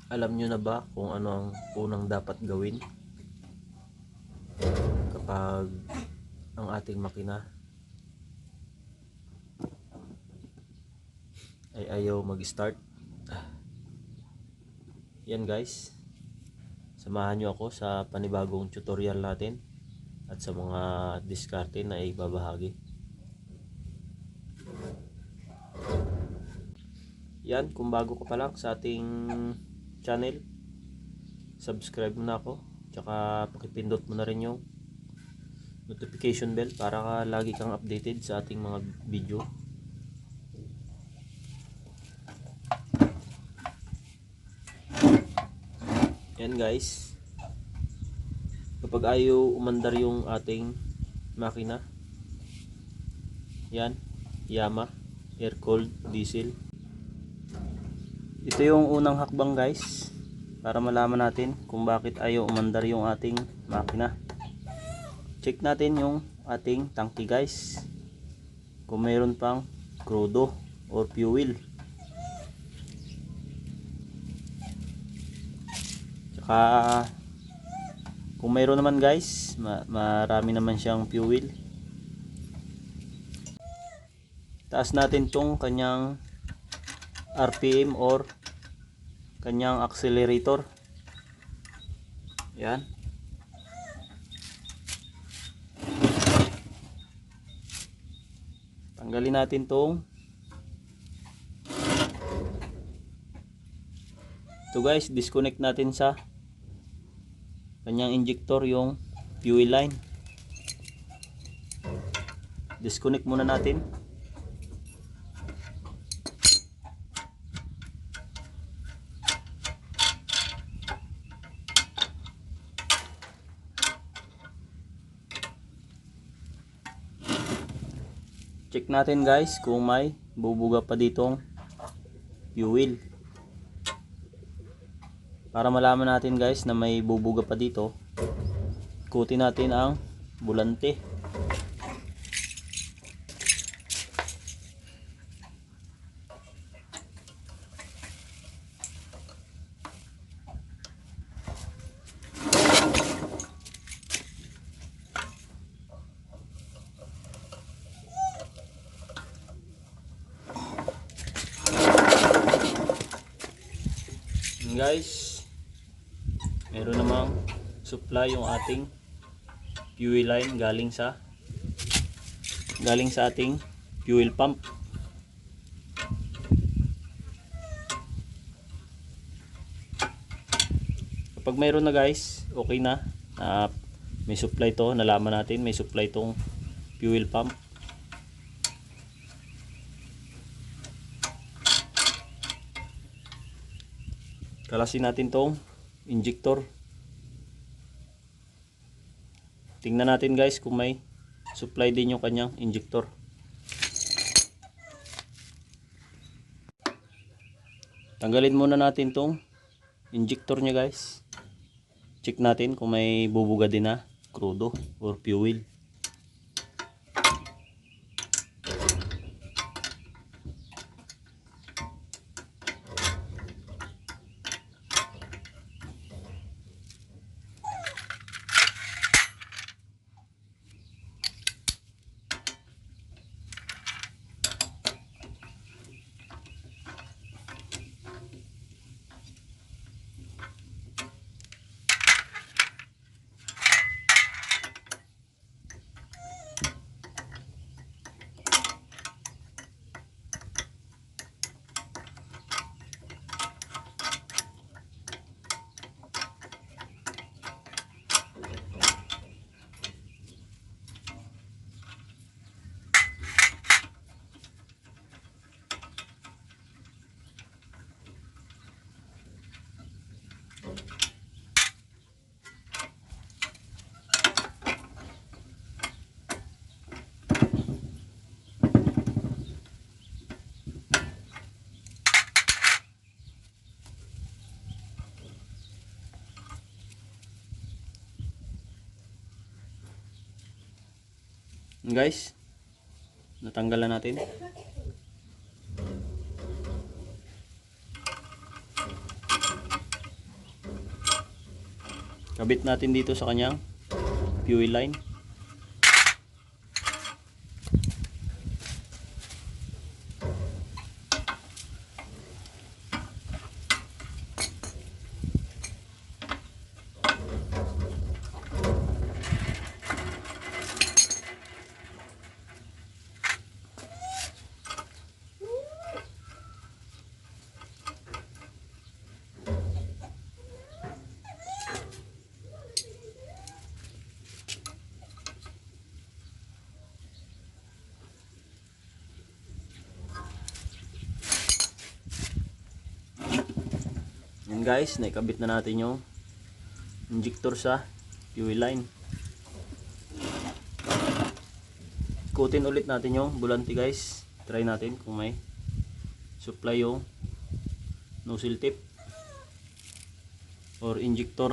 Alam nyo na ba kung ano ang unang dapat gawin kapag ang ating makina ay ayaw mag-start? Yan guys, samahan nyo ako sa panibagong tutorial natin at sa mga diskarte na ibabahagi. Yan, kung bago ka pa lang sa ating channel, subscribe mo na ako, tsaka pakipindot mo na rin yung notification bell para lagi kang updated sa ating mga video. Yan guys, kapag ayaw umandar yung ating makina, yan, Yamaha air cooled diesel. Ito yung unang hakbang guys, para malaman natin kung bakit ayaw umandar yung ating makina. Check natin yung ating tangke guys, kung mayroon pang crudo or fuel. Tsaka kung mayroon naman guys, marami naman siyang fuel. Taas natin tong kanyang RPM or kanyang accelerator. Yan. Tanggalin natin tong ito guys, disconnect natin sa kanyang injector yung fuel line. Disconnect muna natin. Check natin guys kung may bubuga pa ditong fuel. Para malaman natin guys na may bubuga pa dito, ikutin natin ang bulante. Guys, meron namang supply yung ating fuel line galing sa ating fuel pump. Kapag mayroon na guys, okay na, may supply to, nalaman natin may supply tong fuel pump. Kalasin natin tong injector. Tingnan natin guys kung may supply din yung kanyang injector. Tanggalin muna natin tong injector nya guys. Check natin kung may bubuga din na crudo or fuel. Guys, natanggalan natin. Kabit natin dito sa kanyang fuel line. Yan guys, naikabit na natin yung injector sa fuel line. Ikutin ulit natin yung bulante guys. Try natin kung may supply yung nozzle tip or injector.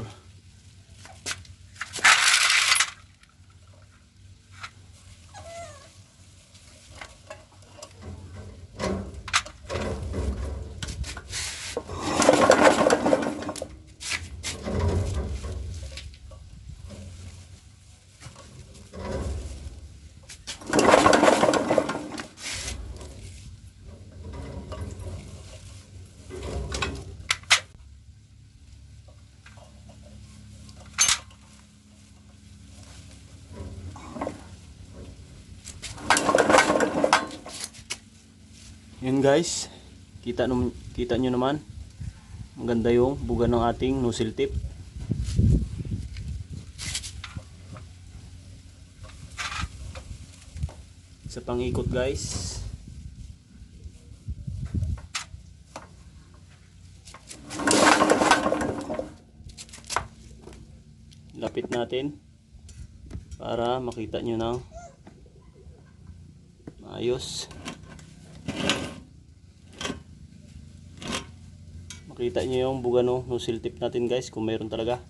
Yun guys, kita nyo naman, maganda yung buga ng ating nozzle tip. Sa pang-ikot guys, lapit natin para makita nyo ng maayos. Makita nyo yung buga ng nozzle tip natin guys, kung mayroon talaga.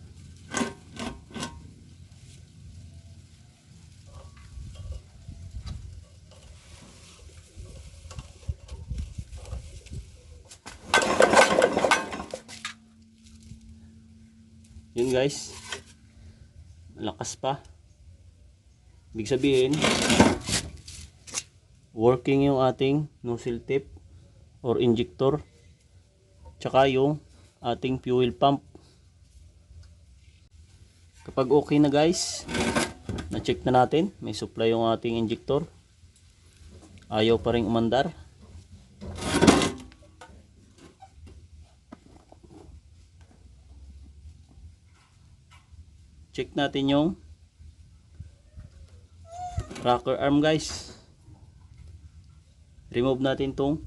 Yun guys, malakas pa. Ibig sabihin, working yung ating nozzle tip or injector, tsaka yung ating fuel pump. Kapag okay na guys, na-check na natin, may supply yung ating injector, ayaw pa rin umandar. Check natin yung rocker arm guys. Remove natin tong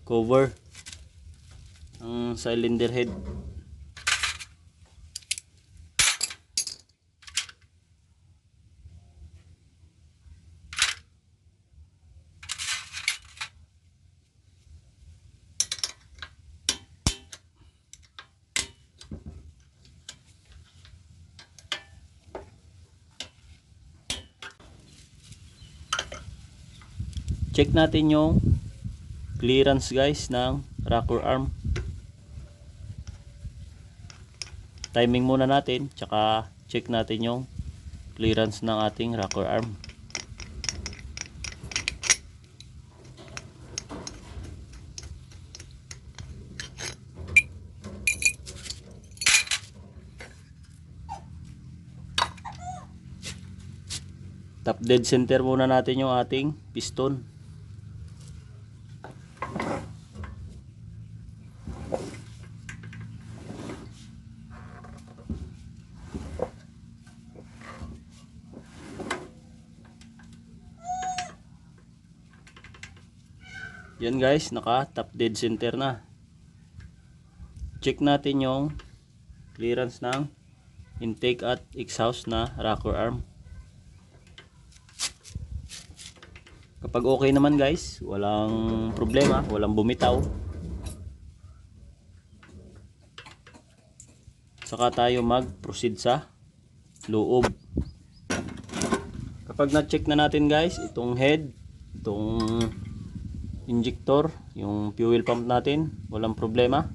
cover ng cylinder head. Check natin yung clearance guys ng rocker arm. Timing muna natin, tsaka check natin yung clearance ng ating rocker arm. Top dead center muna natin yung ating piston. Yan guys, naka top dead center na. Check natin yung clearance ng intake at exhaust na rocker arm. Kapag okay naman guys, walang problema, walang bumitaw, saka tayo mag-proceed sa loob. Kapag na-check na natin guys, itong head, itong injector, yung fuel pump natin, walang problema.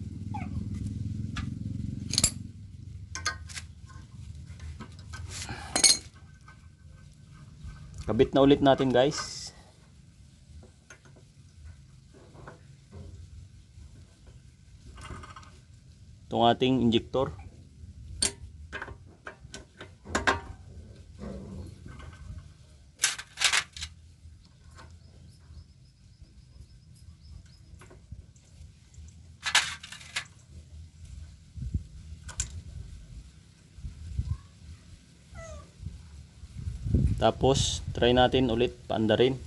Kabit na ulit natin guys. Itong ating injector. Tapos try natin ulit paandarin.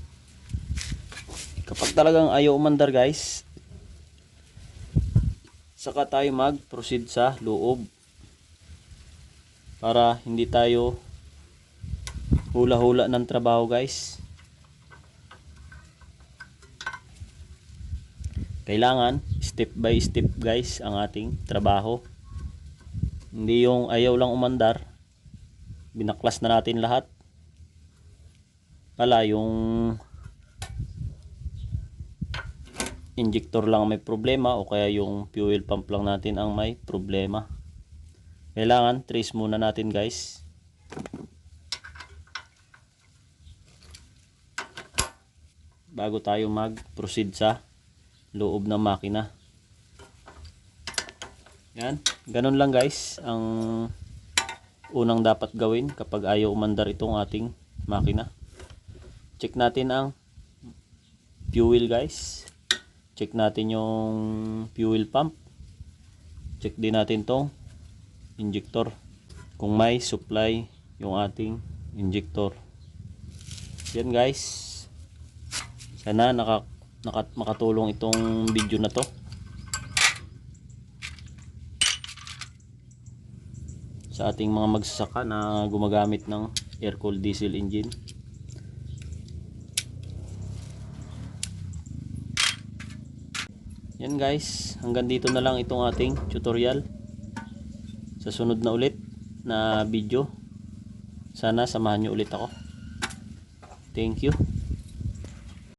Kapag talagang ayaw umandar guys, saka tayo mag-proceed sa loob para hindi tayo hula-hula ng trabaho guys. Kailangan step by step guys ang ating trabaho. Hindi yung ayaw lang umandar, binaklas na natin lahat. Pala yung injector lang may problema o kaya yung fuel pump lang natin ang may problema. Kailangan trace muna natin guys. Bago tayo mag-proceed sa loob ng makina. Yan, ganun lang guys ang unang dapat gawin kapag ayaw umandar itong ating makina. Check natin ang fuel guys. Check natin yung fuel pump. Check din natin tong injector kung may supply yung ating injector. Yan guys. Sana makatulong itong video na to. Sa ating mga magsasaka na gumagamit ng air-cooled diesel engine. Yan guys, hanggang dito na lang itong ating tutorial. Sa sunod na ulit na video, sana samahan nyo ulit ako. Thank you.